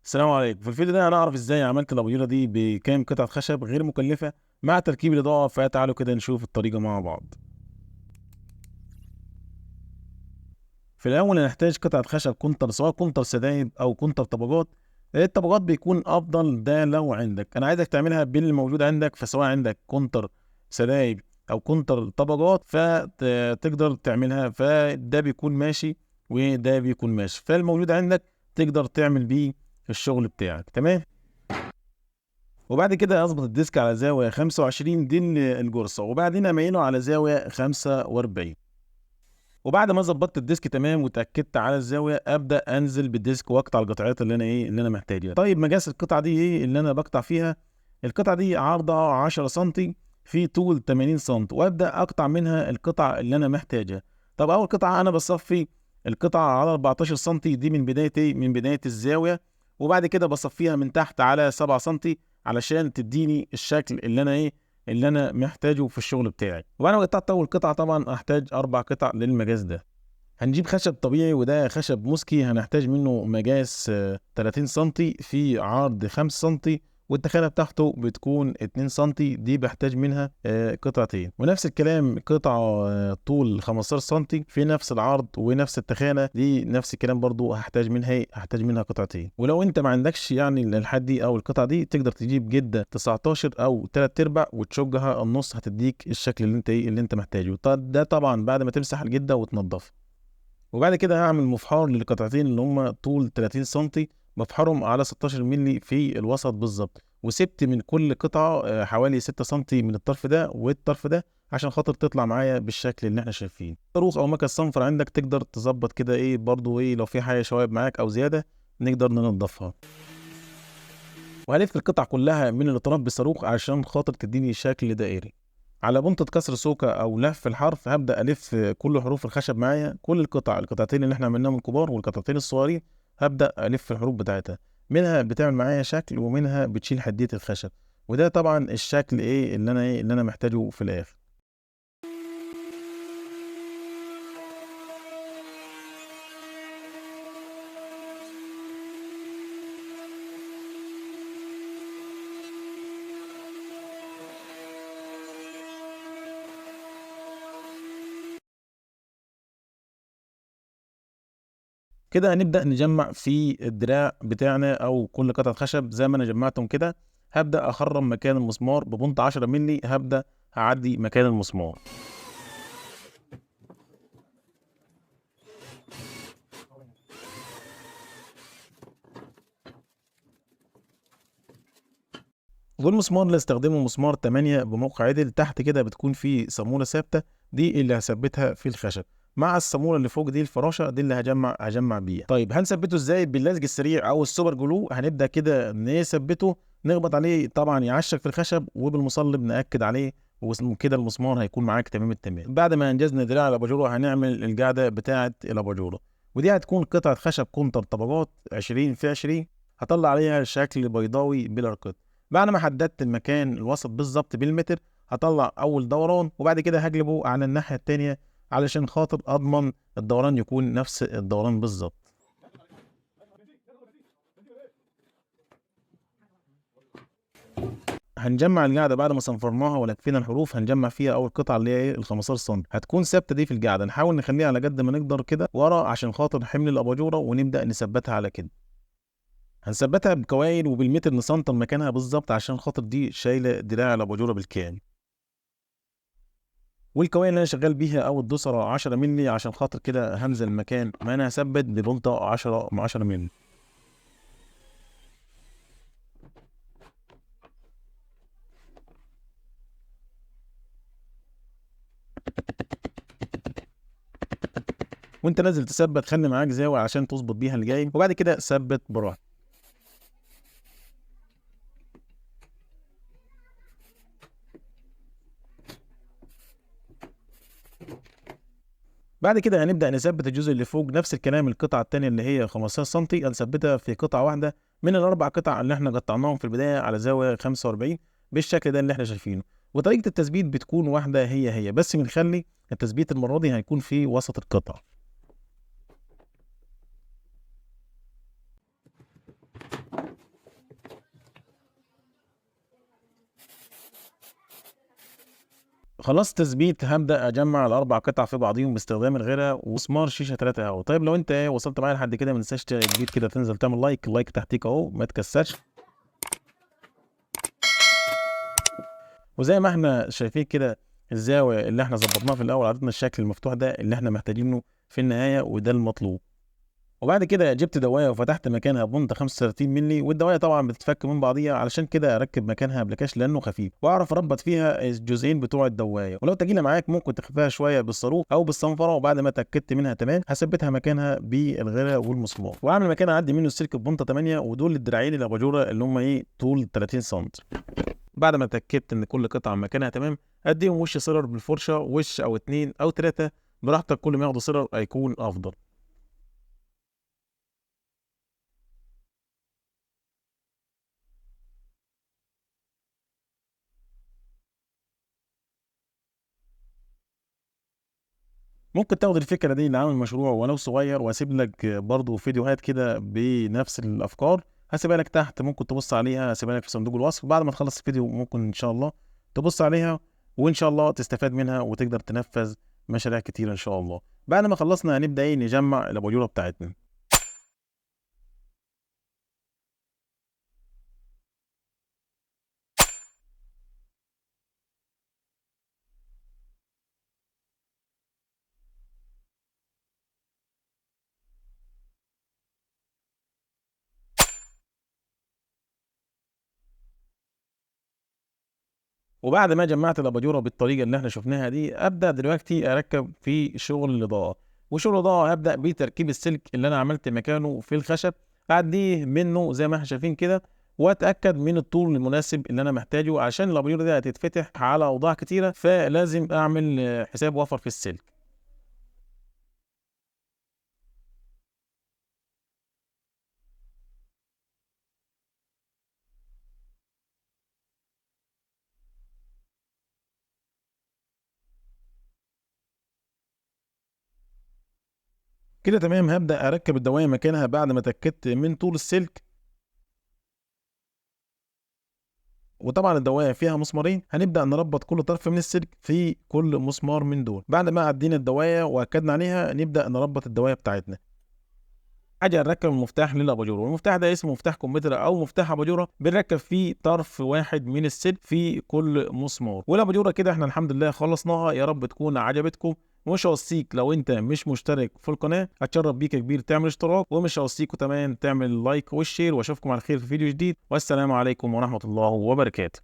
السلام عليكم. في الفيديو ده هنعرف ازاي عملت الاباجوره دي بكام قطعه خشب غير مكلفه مع تركيب الاضاءه. فتعالوا كده نشوف الطريقه مع بعض. في الاول هنحتاج قطعه خشب كونتر، سواء كونتر سدايب او كونتر طبقات. الطبقات بيكون افضل ده لو عندك. انا عايزك تعملها بالموجود عندك، فسواء عندك كونتر سدايب او كونتر طبقات فتقدر تعملها، فده بيكون ماشي وده بيكون ماشي، فالموجود عندك تقدر تعمل بيه الشغل بتاعك. تمام. وبعد كده اظبط الديسك على زاويه 25 دي الجرصه، وبعدين اميله على زاويه 45. وبعد ما ظبطت الديسك تمام وتاكدت على الزاويه، ابدا انزل بالديسك واقطع القطعات اللي انا محتاجها. طيب مقاس القطعه دي ايه اللي انا بقطع فيها؟ القطعه دي عرضها 10 سم في طول 80 سم، وابدا اقطع منها القطع اللي انا محتاجها. طب اول قطعه انا بصفي القطعه على 14 سم، دي من بدايه من بدايه الزاويه، وبعد كده بصفيها من تحت على 7 سم علشان تديني الشكل اللي انا محتاجه في الشغل بتاعي. وبعد ما قطعت اول قطعه طبعا احتاج 4 قطع للمقاس ده. هنجيب خشب طبيعي وده خشب موسكي، هنحتاج منه مقاس 30 سنتي في عرض 5 سنتي، والتخانة بتاعته بتكون 2 سنتي، دي بحتاج منها قطعتين. ونفس الكلام قطعة طول 15 سنتي في نفس العرض ونفس التخانة، دي نفس الكلام برضو هحتاج منها قطعتين. ولو انت ما عندكش يعني الحد دي او القطعة دي، تقدر تجيب جدة 19 او 3 ارباع وتشجها النص، هتديك الشكل اللي انت محتاجه. طب ده طبعا بعد ما تمسح الجدة وتنضفها. وبعد كده هعمل مفحار للقطعتين اللي هم طول 30 سنتي، بفحرهم على 16 مللي في الوسط بالظبط، وسبت من كل قطعة حوالي 6 سنتي من الطرف ده والطرف ده، عشان خاطر تطلع معايا بالشكل اللي احنا شايفين. صاروخ او مكنة صنفر عندك تقدر تظبط كده برضو لو في حاجة شوايب معاك او زيادة نقدر ننضفها. وهلف القطع كلها من الاطراف بالصاروخ عشان خاطر تديني شكل دائري. على بنطة كسر سوكة أو لف الحرف هبدأ ألف كل حروف الخشب معايا، كل القطعتين اللي احنا عملناهم الكبار والقطعتين الصغيرين هبدأ ألف الحروف بتاعتها. منها بتعمل معايا شكل ومنها بتشيل حدية الخشب، وده طبعا الشكل اللي أنا محتاجه في الآخر. كده هنبدأ نجمع في الدراع بتاعنا أو كل قطعة خشب زي ما أنا جمعتهم كده. هبدأ أخرم مكان المسمار ببنط 10 مللي، هبدأ أعدي مكان المسمار. والمسمار اللي استخدمه مسمار 8 بموقع عدل، تحت كده بتكون في صامولة ثابتة، دي اللي هثبتها في الخشب، مع الصامولة اللي فوق دي الفراشة، دي اللي هجمع بيها. طيب هنثبته ازاي؟ باللزق السريع او السوبر جلو. هنبدأ كده نثبته، نخبط عليه طبعا يعشق في الخشب، وبالمصلب نأكد عليه، وكده المسمار هيكون معاك تمام التمام. بعد ما انجزنا دراع الاباجوره هنعمل القاعدة بتاعة الاباجوره، ودي هتكون قطعة خشب كونتر طبقات 20 في 20، هطلع عليها شكل بيضاوي بلا رقط. بعد ما حددت المكان الوسط بالظبط بالمتر، هطلع اول دوران وبعد كده هقلبه على الناحية التانية علشان خاطر اضمن الدوران يكون نفس الدوران بالظبط. هنجمع القاعدة بعد ما صنفرناها ولفينا الحروف، هنجمع فيها اول قطعة اللي هي ال 15 سم، هتكون ثابتة دي في القاعدة. نحاول نخليها على قد ما نقدر كده ورا عشان خاطر حمل الاباجورة، ونبدأ نثبتها على كده. هنثبتها بكوايل وبالمتر نسنتر مكانها بالظبط عشان خاطر دي شايلة دراع الاباجورة بالكامل. والكوين اللي انا شغال بيها او الدوسره 10 مللي، عشان خاطر كده هنزل مكان ما انا هثبت ببنطه 10 مللي. وانت نازل تثبت خلي معاك زاويه عشان تظبط بيها اللي جاي، وبعد كده ثبت براحتك. بعد كده هنبدا نثبت الجزء اللي فوق، نفس الكلام القطعه الثانيه اللي هي 15 سم هنثبتها في قطعه واحده من الاربع قطع اللي احنا قطعناهم في البدايه على زاويه 45 بالشكل ده اللي احنا شايفينه. وطريقه التثبيت بتكون واحده هي بس بنخلي التثبيت المره دي هيكون في وسط القطعه. خلصت تثبيت هبدأ أجمع الأربع قطع في بعضيهم باستخدام الغيرة ومسمار شيشة 3 أهو. طيب لو أنت وصلت معايا لحد كده ما تنساش جديد كده تنزل تعمل لايك، اللايك تحتيك أهو ما تكسرش. وزي ما احنا شايفين كده الزاوية اللي احنا ظبطناها في الأول عطتنا الشكل المفتوح ده اللي احنا محتاجينه في النهاية وده المطلوب. وبعد كده جبت دوايه وفتحت مكانها بنط 35 مللي، والدوايه طبعا بتتفك من بعضيها، علشان كده اركب مكانها بلاكاش لانه خفيف واعرف اربط فيها الجزئين بتوع الدوايه. ولو تجيله معاك ممكن تخفيها شويه بالصاروخ او بالصنفره، وبعد ما اتاكدت منها تمام هثبتها مكانها بالغيره والمسمار، واعمل مكان اعدي منه السلك ببنطه 8، ودول الدراعين الاباجوره اللي هم طول 30 سم. بعد ما اتاكدت ان كل قطعه مكانها تمام اديهم وش سيلر بالفرشه، وش او اتنين او تلاته براحتك، كل ما ياخدوا سيلر هيكون افضل. ممكن تاخد الفكرة دي لعمل مشروع ولو صغير، واسيب لك برضو فيديوهات كده بنفس الافكار هسيبها لك تحت، ممكن تبص عليها، هسيبها لك في صندوق الوصف. بعد ما تخلص الفيديو ممكن ان شاء الله تبص عليها وان شاء الله تستفاد منها وتقدر تنفذ مشاريع كتير ان شاء الله. بعد ما خلصنا هنبدأ نجمع الاباجورة بتاعتنا. وبعد ما جمعت الاباجوره بالطريقه اللي احنا شفناها دي ابدا دلوقتي اركب في شغل الاضاءه. وشغل الاضاءه هبدا بتركيب السلك اللي انا عملت مكانه في الخشب، اعديه منه زي ما احنا شايفين كده، واتاكد من الطول المناسب اللي انا محتاجه عشان الاباجوره دي هتتفتح على اوضاع كتيره، فلازم اعمل حساب وفر في السلك. كده تمام، هبدا اركب الدوايه مكانها بعد ما اتاكدت من طول السلك. وطبعا الدوايه فيها مسمارين، هنبدا نربط كل طرف من السلك في كل مسمار من دول. بعد ما عدينا الدوايه واكدنا عليها نبدا نربط الدوايه بتاعتنا. حاجه نركب المفتاح للاباجوره، والمفتاح ده اسمه مفتاح كمبيوتر او مفتاح اباجوره، بنركب فيه طرف واحد من السلك في كل مسمار. والاباجوره كده احنا الحمد لله خلصناها. يا رب تكون عجبتكم، ومش هوصيك لو انت مش مشترك في القناه هتشرف بيك كبير تعمل اشتراك، ومش هوصيكوا كمان تعمل لايك والشير، واشوفكم على خير في فيديو جديد، والسلام عليكم ورحمه الله وبركاته.